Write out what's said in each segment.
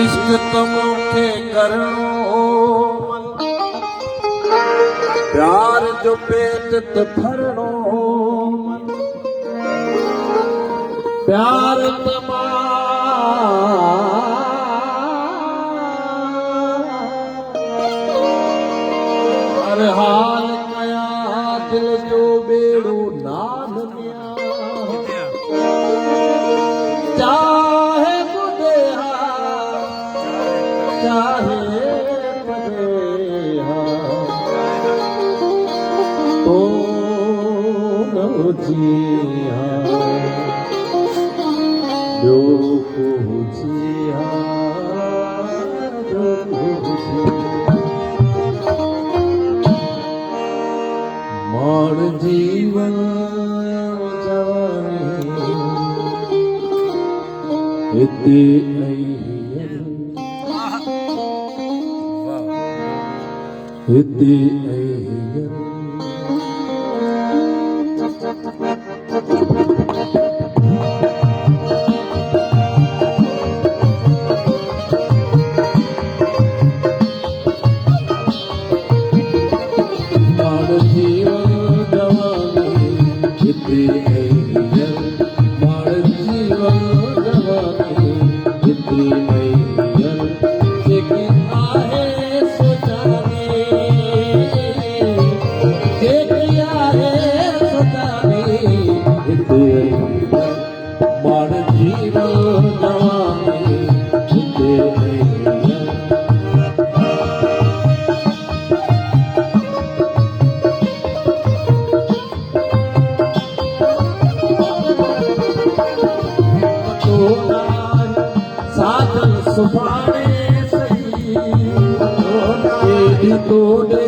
इश्क तमोखे करणो प्यार जो पेट ते भरणो प्यार तमा हर हाल कया दिल जो बेड़ो नाम चाहे बुदेहा चाहे बदेहा तो न जिया जो जिया मार जीवन जवानी इति सुभाणे सही तोड़े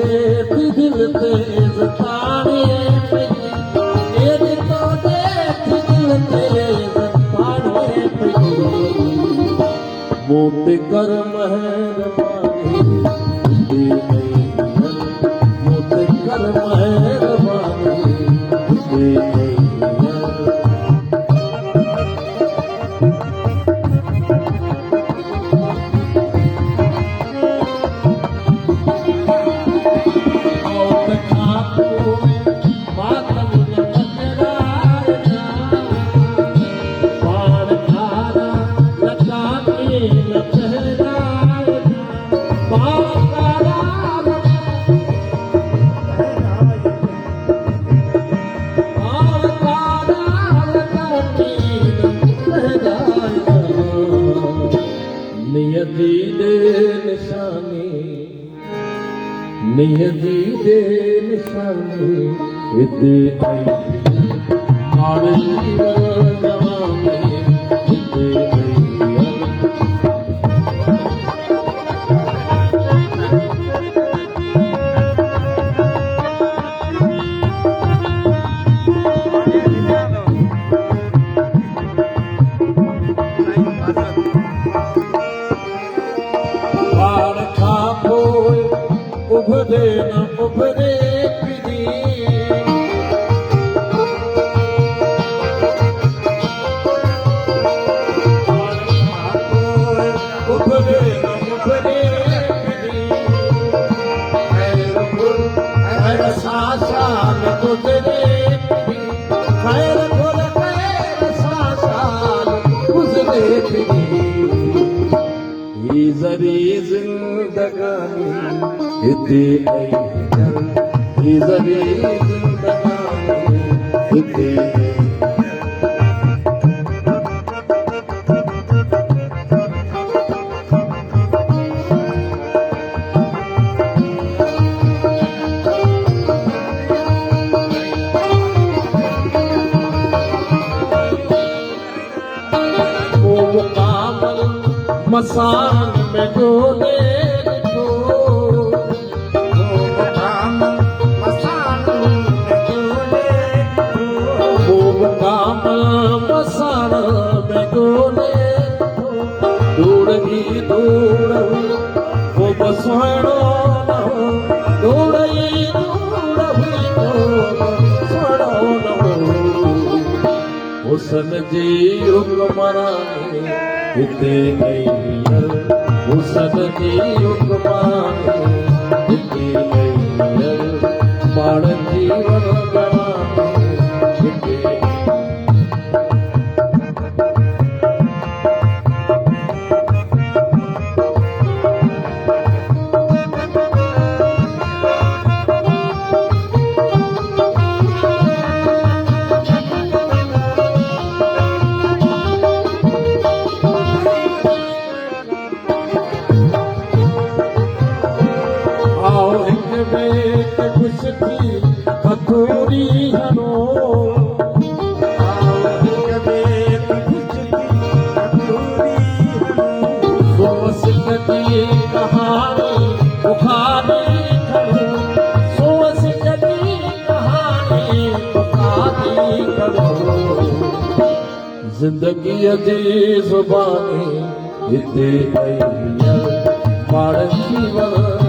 दिल तेज ताने तोड़े दिल तेज ताने मोत कर मेहरबानी मोत कर मेहरबानी नियति दे निशानी इते मार जीवन जवानी इते उभरे न उभरे पिरी उभरे न उभरे पिरी खैर सासा न गुजरे खैर गुल खैर सासा गुजरे पिरी जरी जिंदगानी इते जरी जिंदगानी इते मसान में डोले मसान दूर हुई वो बसणो न हो दूर ई दूर हुई तो बसणो न हो हुसन जी हुक्मरानी हिते आई हुसन जी हुक्मरानी हिते आई बाण जीवन गवानी हिते खुश थी हथोड़ी हनो कहानी बुखारी करो सोच कदी कहानी बुखारी करो जिंदगी जी जुबानी हिते आई मार जीवन